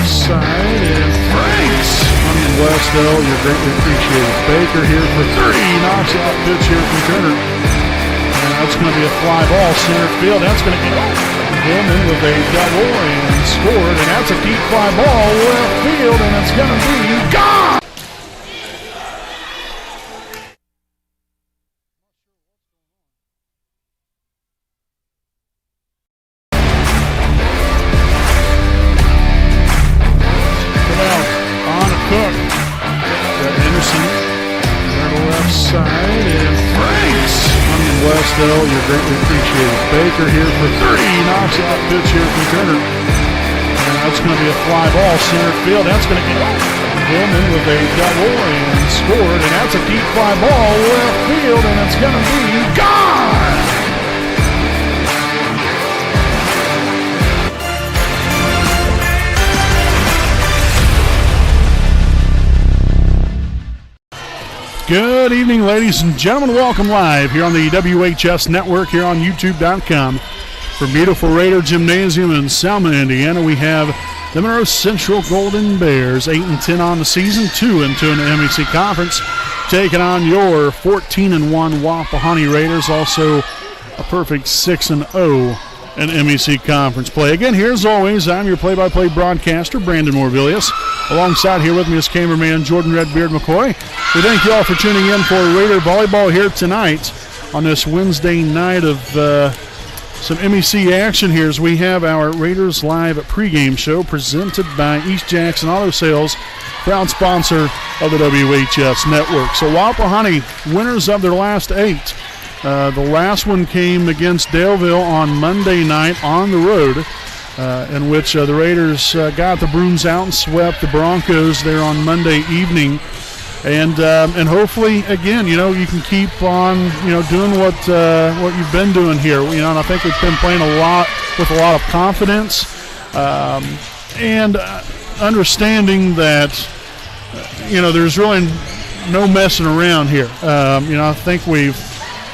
side, and Franks on the left though. You're greatly appreciated. Baker here for 3, knocks out pitch here from Turner. And that's going to be a fly ball center field. That's going to get Gilman with a double and scored, and that's a deep fly ball left field, and it's going to be gone. Though, you're greatly appreciated. Baker here for 3, knocks out pitch here from Turner. And that's going to be a fly ball center field. That's going to get Gilman with a double and scored, and that's a deep fly ball left field, and it's going to be gone. Good evening, ladies and gentlemen. Welcome live here on the WHS Network here on YouTube.com. From beautiful Raider Gymnasium in Selma, Indiana, we have the Monroe-Central Golden Bears, 8-10 on the season, 2-2 in the MEC Conference, taking on your 14-1 Wapahani Raiders, also a perfect 6-0 in MEC Conference play. Again, here as always, I'm your play-by-play broadcaster, Brandon Morvillius. Alongside here with me is cameraman Jordan Redbeard McCoy. We thank you all for tuning in for Raider Volleyball here tonight on this Wednesday night of some MEC action here as we have our Raiders Live Pregame show presented by East Jackson Auto Sales, proud sponsor of the WHS Network. So Wapahani, winners of their last 8. The last one came against Daleville on Monday night on the road, in which the Raiders got the brooms out and swept the Broncos there on Monday evening. And hopefully, again, you can keep on, doing what you've been doing here. And I think we've been playing a lot with a lot of confidence and understanding that, there's really no messing around here. I think we've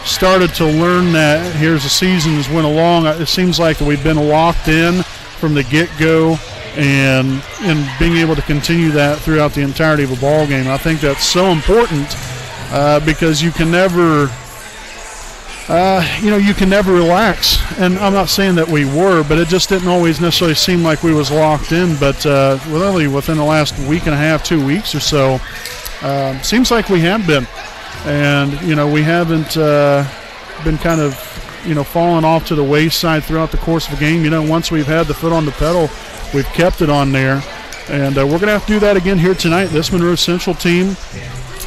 started to learn that here as the season has went along. It seems like we've been locked in from the get-go and being able to continue that throughout the entirety of a ball game. I think that's so important because you can never, you can never relax. And I'm not saying that we were, but it just didn't always necessarily seem like we was locked in. But really within the last week and a half, 2 weeks or so, seems like we have been. And, we haven't been kind of, falling off to the wayside throughout the course of the game. Once we've had the foot on the pedal, we've kept it on there. And we're going to have to do that again here tonight. This Monroe-Central team,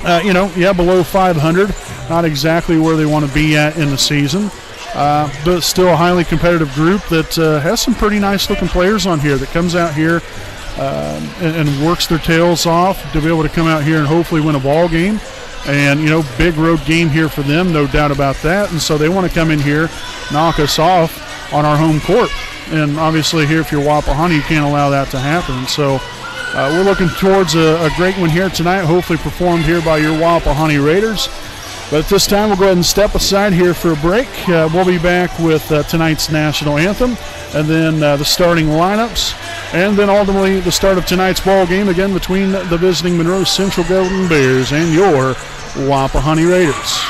below 500. Not exactly where they want to be at in the season. But still a highly competitive group that has some pretty nice-looking players on here that comes out here and works their tails off to be able to come out here and hopefully win a ball game. And, big road game here for them, no doubt about that. And so they want to come in here, knock us off on our home court. And obviously here, if you're Wapahani, you can't allow that to happen. So we're looking towards a great one here tonight, hopefully performed here by your Wapahani Raiders. But at this time, we'll go ahead and step aside here for a break. We'll be back with tonight's national anthem and then the starting lineups. And then ultimately the start of tonight's ball game, again, between the visiting Monroe-Central Golden Bears and your Wapahani Raiders.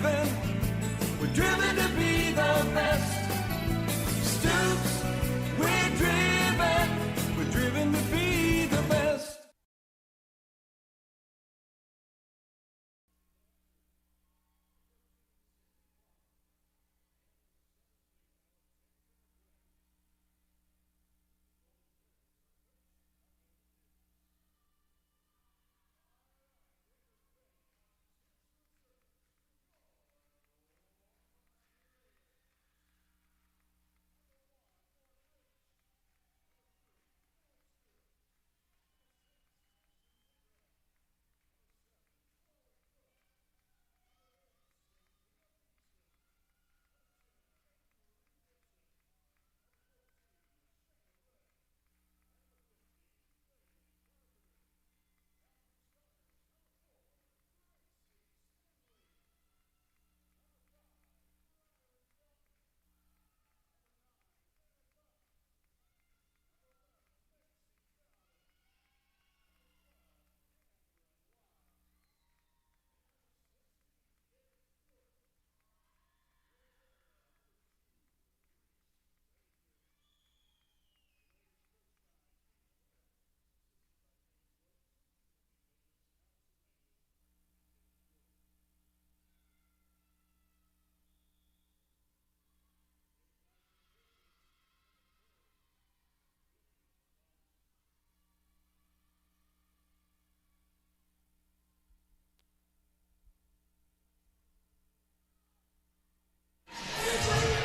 We're driven to be the best. Stoops, we're driven to be the best.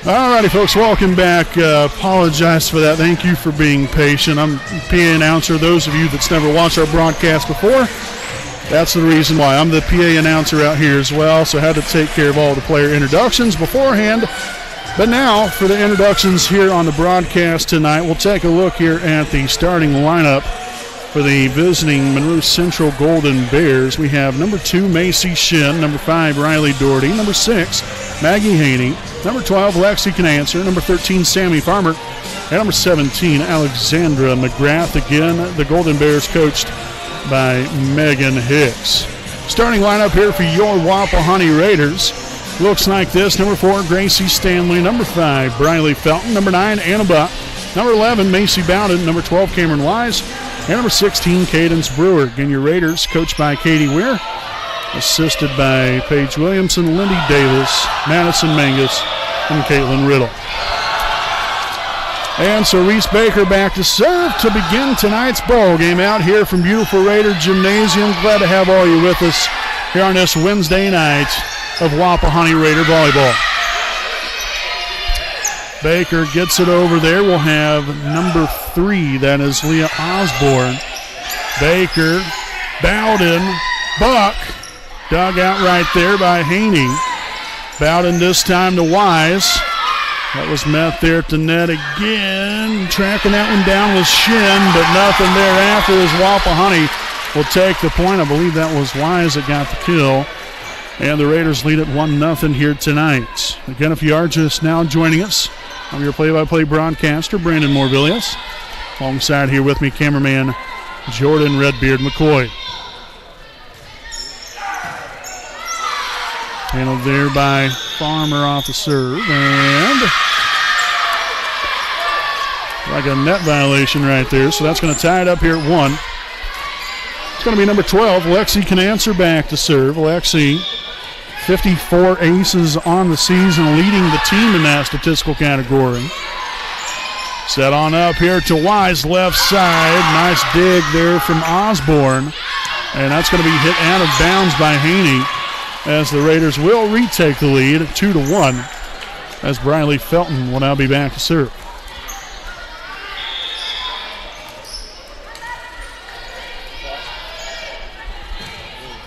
All righty, folks, welcome back. Apologize for that. Thank you for being patient. I'm PA announcer. Those of you that's never watched our broadcast before, that's the reason why. I'm the PA announcer out here as well, so I had to take care of all the player introductions beforehand. But now, for the introductions here on the broadcast tonight, we'll take a look here at the starting lineup for the visiting Monroe-Central Golden Bears. We have number 2, Macy Shin, number 5, Riley Doherty, number 6, Maggie Haney, number 12, Lexi Canancer, number 13, Sammy Farmer, and number 17, Alexandra McGrath. Again, the Golden Bears coached by Megan Hicks. Starting lineup here for your Wapahani Raiders looks like this. Number 4, Gracie Stanley, number 5, Briley Felton, number 9, Anna Buck, number 11, Macy Bowden, number 12, Cameron Wise, and number 16, Cadence Brewer. Again, your Raiders coached by Katie Weir, assisted by Paige Williamson, Lindy Davis, Madison Mangus, and Caitlin Riddle. And so Reese Baker back to serve to begin tonight's ball game out here from beautiful Raider Gymnasium. Glad to have all you with us here on this Wednesday night of Wapahani Raider volleyball. Baker gets it over there. We'll have number 3, that is Leah Osborne. Baker, Bowden, Buck, dug out right there by Haney. Bowden this time to Wise. That was met there at the net again. Tracking that one down was Shin, but nothing thereafter as Wapahani will take the point. I believe that was Wise that got the kill. And the Raiders lead at 1-0 here tonight. Again, if you are just now joining us, I'm your play-by-play broadcaster, Brandon Morvillius. Alongside here with me, cameraman Jordan Redbeard McCoy. Handled there by Farmer off the serve. And like a net violation right there. So that's going to tie it up here at 1. It's going to be number 12, Lexi Canancer back to serve. Lexi, 54 aces on the season, leading the team in that statistical category. Set on up here to Wise, left side. Nice dig there from Osborne. And that's going to be hit out of bounds by Haney, as the Raiders will retake the lead 2-1, as Briley Felton will now be back to serve.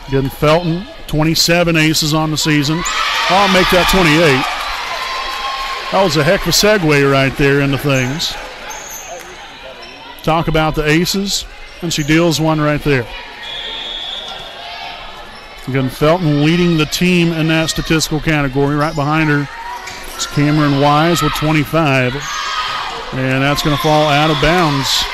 Again, Felton, 27 aces on the season. I'll make that 28. That was a heck of a segue right there into things. Talk about the aces, and she deals one right there. Again, Felton leading the team in that statistical category. Right behind her is Cameron Wise with 25. And that's going to fall out of bounds.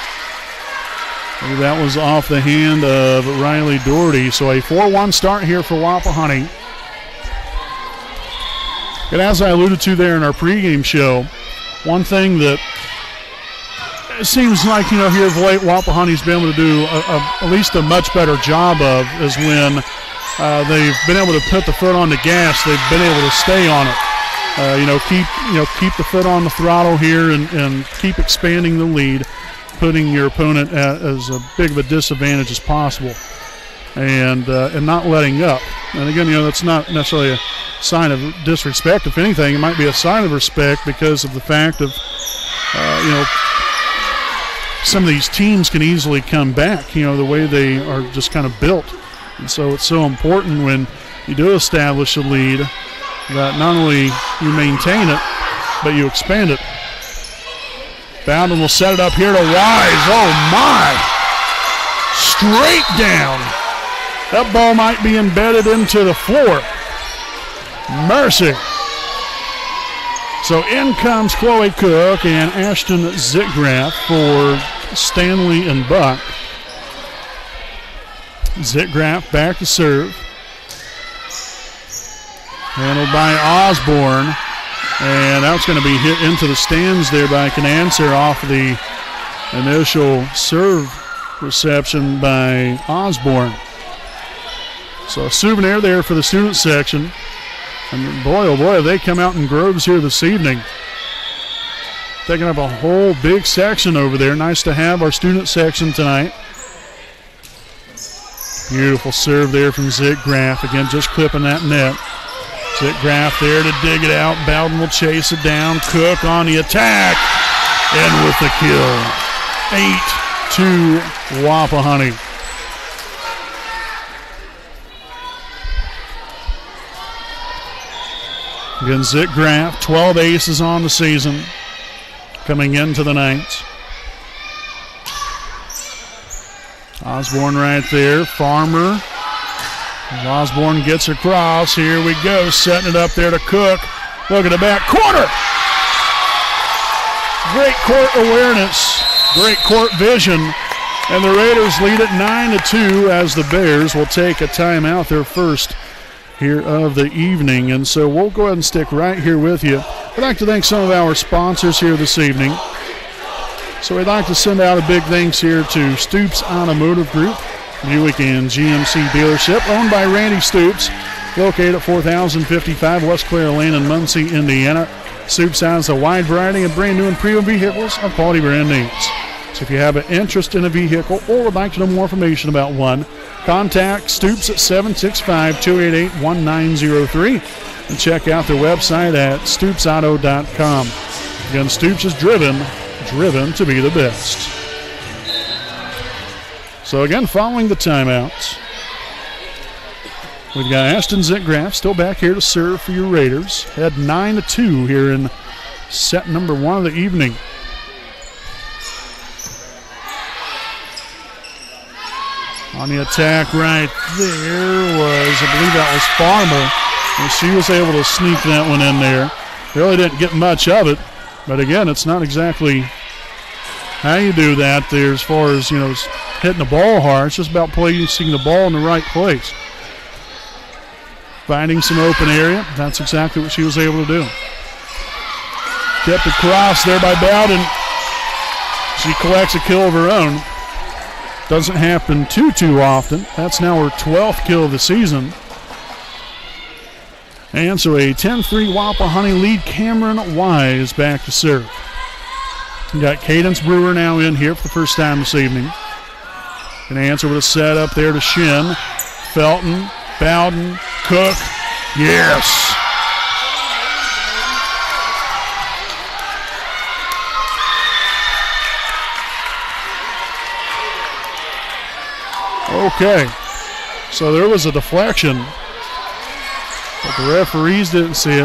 Maybe that was off the hand of Riley Doherty. So a 4-1 start here for Wapahani. And as I alluded to there in our pregame show, one thing that it seems like, here of late, Wapahani's been able to do at least a much better job of is when they've been able to put the foot on the gas, they've been able to stay on it. Keep the foot on the throttle here and keep expanding the lead, putting your opponent at as big of a disadvantage as possible, and not letting up. And again, that's not necessarily a sign of disrespect. If anything, it might be a sign of respect because of the fact of, some of these teams can easily come back, the way they are just kind of built. And so it's so important when you do establish a lead that not only you maintain it, but you expand it. Bowden will set it up here to Wise. Oh, my! Straight down. That ball might be embedded into the floor. Mercy. So in comes Chloe Cook and Ashton Zitgraff for Stanley and Buck. Zitgraff back to serve. Handled by Osborne. And that's going to be hit into the stands there by Canancer off the initial serve reception by Osborne. So a souvenir there for the student section. And boy, oh boy, have they come out in groves here this evening. Taking up a whole big section over there. Nice to have our student section tonight. Beautiful serve there from Zitgraff. Again, just clipping that net. Zitgraff there to dig it out. Bowden will chase it down. Cook on the attack. And with the kill. 8-2 Wapahani. Again, Zitgraff, 12 aces on the season, coming into the ninth. Osborne right there. Farmer. As Osborne gets across. Here we go. Setting it up there to Cook. Look at the back corner. Great court awareness. Great court vision. And the Raiders lead it 9-2 as the Bears will take a timeout, their first here of the evening. And so we'll go ahead and stick right here with you. I'd like to thank some of our sponsors here this evening. So we'd like to send out a big thanks here to Stoops Automotive Group, Buick and GMC dealership, owned by Randy Stoops, located at 4055 West Clare Lane in Muncie, Indiana. Stoops has a wide variety of brand new and pre-owned vehicles of quality brand names. So if you have an interest in a vehicle or would like to know more information about one, contact Stoops at 765-288-1903 and check out their website at stoopsauto.com. Again, Stoops is driven to be the best. So again, following the timeouts, we've got Ashton Zitgraff still back here to serve for your Raiders. Had 9-2 here in set number one of the evening. On the attack right there was, I believe that was Farmer. And she was able to sneak that one in there. Really didn't get much of it. But again, it's not exactly how you do that there as far as, hitting the ball hard. It's just about placing the ball in the right place. Finding some open area. That's exactly what she was able to do. Kept across there by Bowden. She collects a kill of her own. Doesn't happen too often. That's now her 12th kill of the season. And so a 10-3 Wapahani lead. Cameron Wise back to serve. We got Cadence Brewer now in here for the first time this evening. Going to answer with a set up there to Shin. Felton, Bowden, Cook. Yes! Okay, so there was a deflection, but the referees didn't see it.